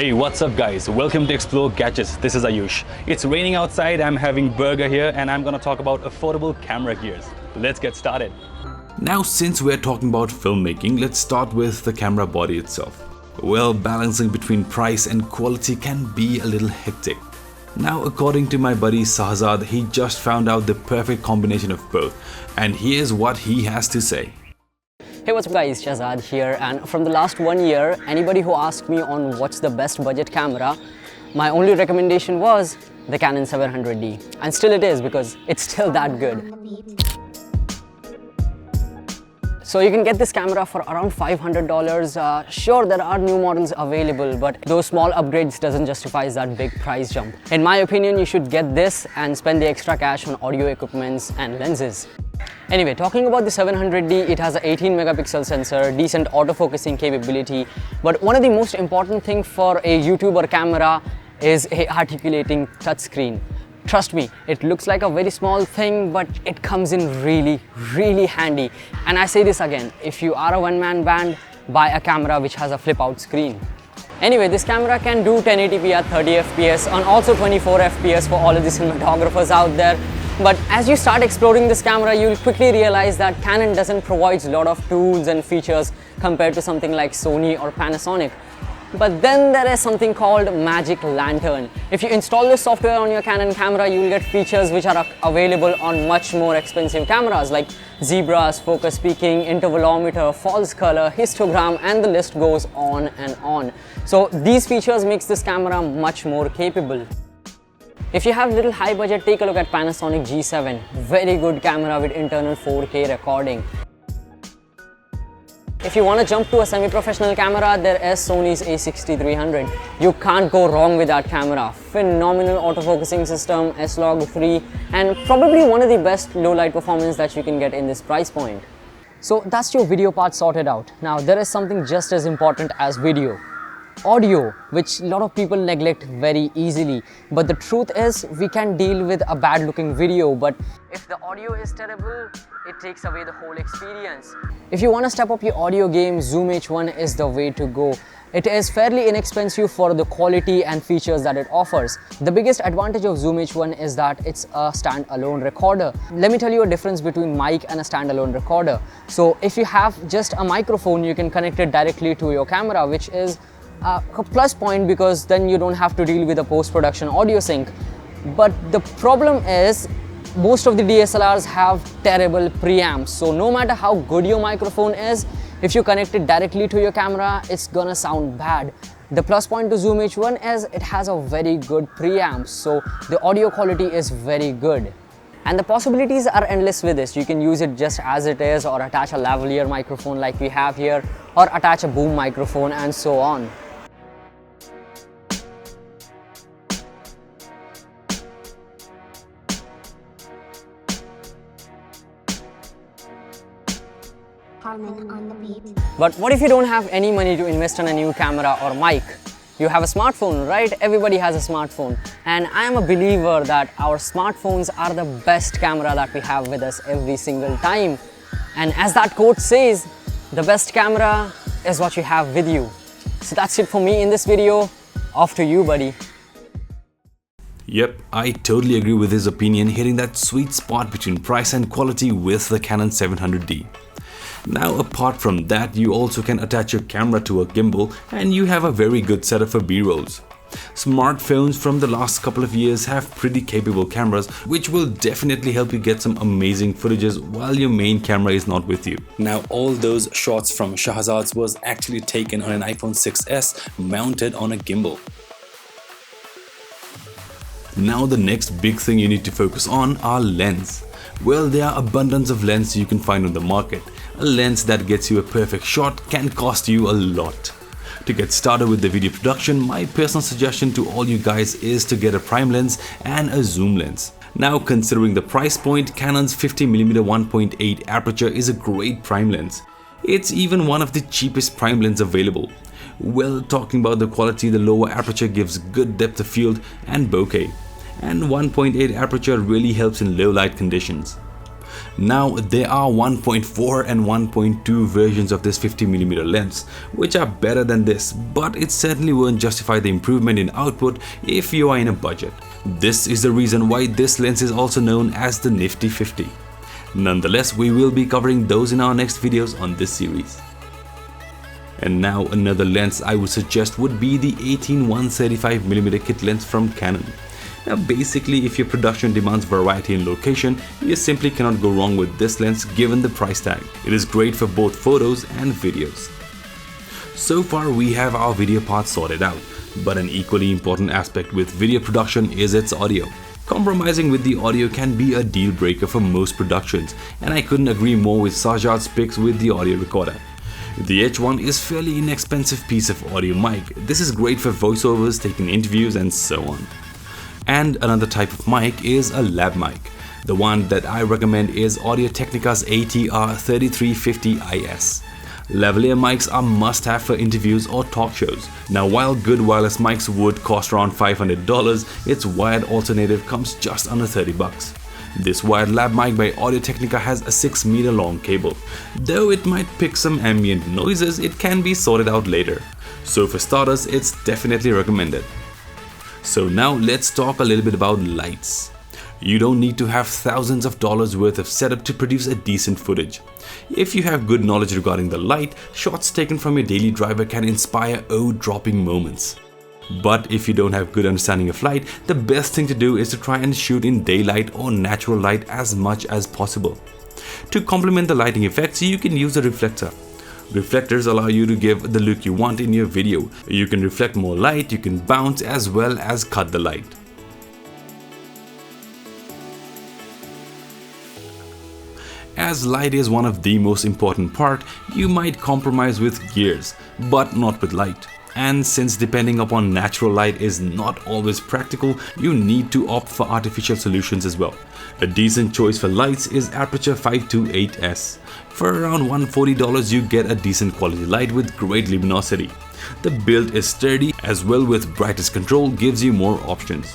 Hey, what's up guys? Welcome to Explore Gadgets. This is Ayush. It's raining outside, I'm having burger here, and I'm gonna talk about affordable camera gears. Let's get started. Now, since we're talking about filmmaking, let's start with the camera body itself. Well, balancing between price and quality can be a little hectic. Now, according to my buddy Shazaad, he just found out the perfect combination of both, and here's what he has to say. Hey, what's up guys, Shazaad here, and from the last 1 year, anybody who asked me on what's the best budget camera, my only recommendation was the Canon 700D, and still it is because it's still that good. So you can get this camera for around $500. Sure, there are new models available, but those small upgrades doesn't justify that big price jump. In my opinion, you should get this and spend the extra cash on audio equipments and lenses. Anyway, talking about the 700D, it has an 18 megapixel sensor, decent autofocusing capability, but one of the most important things for a YouTuber camera is a articulating touchscreen. Trust me, it looks like a very small thing, but it comes in really handy. And I say this again, if you are a one-man band, buy a camera which has a flip-out screen. Anyway, this camera can do 1080p at 30 FPS and also 24 FPS for all of the cinematographers out there. But as you start exploring this camera, you'll quickly realize that Canon doesn't provide a lot of tools and features compared to something like Sony or Panasonic. But then there is something called Magic Lantern. If you install this software on your Canon camera, you will get features which are available on much more expensive cameras like zebras, focus peaking, intervalometer, false color, histogram, and the list goes on and on. So these features makes this camera much more capable. If you have little high budget, take a look at Panasonic G7. Very good camera with internal 4K recording. If you want to jump to a semi-professional camera, there is Sony's a6300. You can't go wrong with that camera. Phenomenal autofocusing system, S-Log3, and probably one of the best low light performance that you can get in this price point. So that's your video part sorted out. Now there is something just as important as video. Audio, which a lot of people neglect very easily, but the truth is we can deal with a bad looking video, but if the audio is terrible, it takes away the whole experience. If you want to step up your audio game, Zoom H1 is the way to go. It is fairly inexpensive for the quality and features that it offers. The biggest advantage of Zoom H1 is that it's a standalone recorder. Let me tell you a difference between mic and a standalone recorder. So if you have just a microphone, you can connect it directly to your camera, which is a plus point because then you don't have to deal with a post-production audio sync. But the problem is most of the DSLRs have terrible preamps, so no matter how good your microphone is, if you connect it directly to your camera, it's gonna sound bad. The plus point to Zoom H1 is it has a very good preamp, so the audio quality is very good. And the possibilities are endless with this. You can use it just as it is, or attach a lavalier microphone like we have here, or attach a boom microphone and so on. But what if you don't have any money to invest in a new camera or mic? You have a smartphone, right? Everybody has a smartphone. And I am a believer that our smartphones are the best camera that we have with us every single time. And as that quote says, the best camera is what you have with you. So that's it for me in this video. Off to you, buddy. Yep, I totally agree with his opinion, hitting that sweet spot between price and quality with the Canon 700D. Now, apart from that, you also can attach your camera to a gimbal and you have a very good setup for B-rolls. Smartphones from the last couple of years have pretty capable cameras, which will definitely help you get some amazing footages while your main camera is not with you. Now, all those shots from Shazaad's was actually taken on an iPhone 6s mounted on a gimbal. Now, the next big thing you need to focus on are lens. Well, there are abundance of lenses you can find on the market. A lens that gets you a perfect shot can cost you a lot. To get started with the video production, my personal suggestion to all you guys is to get a prime lens and a zoom lens. Now, considering the price point, Canon's 50mm 1.8 aperture is a great prime lens. It's even one of the cheapest prime lenses available. Well, talking about the quality, the lower aperture gives good depth of field and bokeh, and 1.8 aperture really helps in low light conditions. Now there are 1.4 and 1.2 versions of this 50mm lens, which are better than this, but it certainly won't justify the improvement in output if you are in a budget. This is the reason why this lens is also known as the Nifty 50. Nonetheless, we will be covering those in our next videos on this series. And now another lens I would suggest would be the 18-135mm kit lens from Canon. Now basically, if your production demands variety in location, you simply cannot go wrong with this lens given the price tag. It is great for both photos and videos. So far we have our video part sorted out, but an equally important aspect with video production is its audio. Compromising with the audio can be a deal breaker for most productions, and I couldn't agree more with Shazaad's picks with the audio recorder. The H1 is a fairly inexpensive piece of audio mic. This is great for voiceovers, taking interviews and so on. And another type of mic is a lab mic. The one that I recommend is Audio-Technica's ATR 3350IS. Lavalier mics are must-have for interviews or talk shows. Now while good wireless mics would cost around $500, its wired alternative comes just under $30. This wired lab mic by Audio-Technica has a 6-meter long cable. Though it might pick some ambient noises, it can be sorted out later. So for starters, it's definitely recommended. So now let's talk a little bit about lights. You don't need to have thousands of dollars worth of setup to produce a decent footage. If you have good knowledge regarding the light, shots taken from your daily driver can inspire eye-dropping moments. But if you don't have good understanding of light, the best thing to do is to try and shoot in daylight or natural light as much as possible. To complement the lighting effects, you can use a reflector. Reflectors allow you to give the look you want in your video. You can reflect more light, you can bounce as well as cut the light. As light is one of the most important part, you might compromise with gears, but not with light. And since depending upon natural light is not always practical, you need to opt for artificial solutions as well. A decent choice for lights is Aputure 528S. For around $140 you get a decent quality light with great luminosity. The build is sturdy as well, with brightest control gives you more options.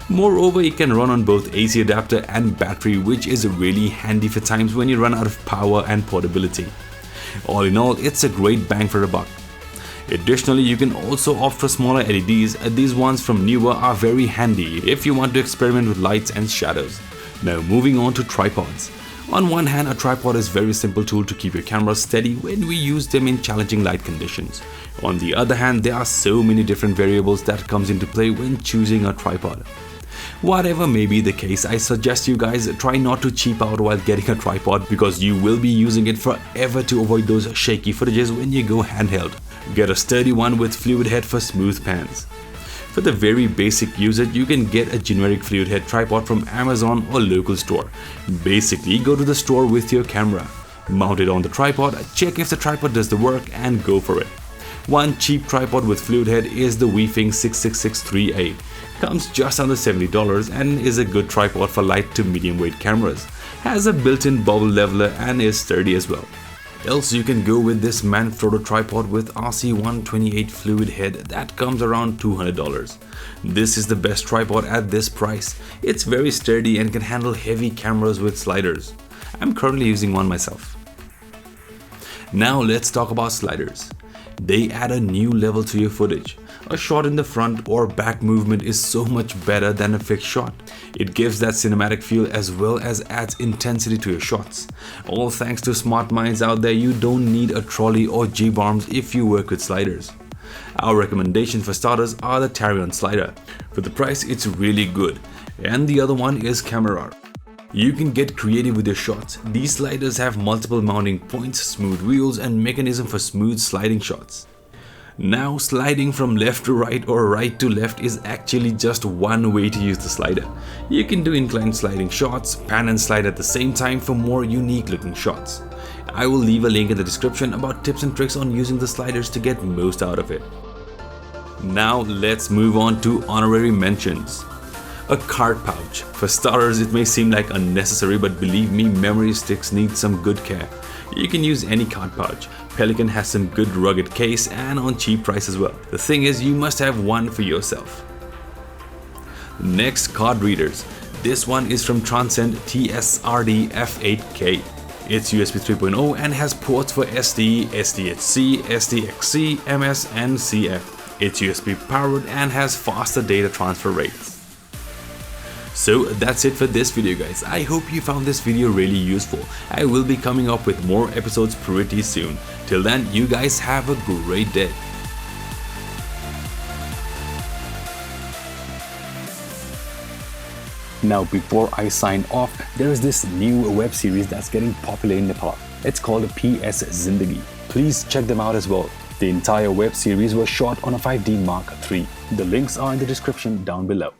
Moreover, it can run on both AC adapter and battery, which is really handy for times when you run out of power and portability. All in all, it's a great bang for a buck. Additionally, you can also opt for smaller LEDs. These ones from Neewer are very handy if you want to experiment with lights and shadows. Now moving on to tripods. On one hand, a tripod is a very simple tool to keep your camera steady when we use them in challenging light conditions. On the other hand, there are so many different variables that comes into play when choosing a tripod. Whatever may be the case, I suggest you guys try not to cheap out while getting a tripod, because you will be using it forever to avoid those shaky footages when you go handheld. Get a sturdy one with fluid head for smooth pans. For the very basic usage, you can get a generic fluid head tripod from Amazon or local store. Basically, go to the store with your camera, mount it on the tripod, check if the tripod does the work and go for it. One cheap tripod with fluid head is the Weifeng 6663A. Comes just under $70 and is a good tripod for light to medium weight cameras. Has a built-in bubble leveler and is sturdy as well. Else you can go with this Manfrotto Tripod with RC128 fluid head that comes around $200. This is the best tripod at this price. It's very sturdy and can handle heavy cameras with sliders. I'm currently using one myself. Now let's talk about sliders. They add a new level to your footage. A shot in the front or back movement is so much better than a fixed shot. It gives that cinematic feel as well as adds intensity to your shots. All thanks to smart minds out there, you don't need a trolley or G-bombs if you work with sliders. Our recommendations for starters are the TARION slider. For the price, it's really good. And the other one is Kamerar. You can get creative with your shots. These sliders have multiple mounting points, smooth wheels and mechanism for smooth sliding shots. Now, sliding from left to right or right to left is actually just one way to use the slider. You can do incline sliding shots, pan and slide at the same time for more unique looking shots. I will leave a link in the description about tips and tricks on using the sliders to get most out of it. Now let's move on to honorary mentions. A card pouch. For starters, it may seem like unnecessary, but believe me, memory sticks need some good care. You can use any card pouch. Pelican has some good rugged case and on cheap price as well. The thing is, you must have one for yourself. Next, card readers. This one is from Transcend TSRD F8K. It's USB 3.0 and has ports for SD, SDHC, SDXC, MS and CF. It's USB powered and has faster data transfer rates. So that's it for this video guys. I hope you found this video really useful. I will be coming up with more episodes pretty soon. Till then, you guys have a great day. Now before I sign off, there is this new web series that's getting popular in Nepal. It's called PS Zindagi. Please check them out as well. The entire web series was shot on a 5D Mark III. The links are in the description down below.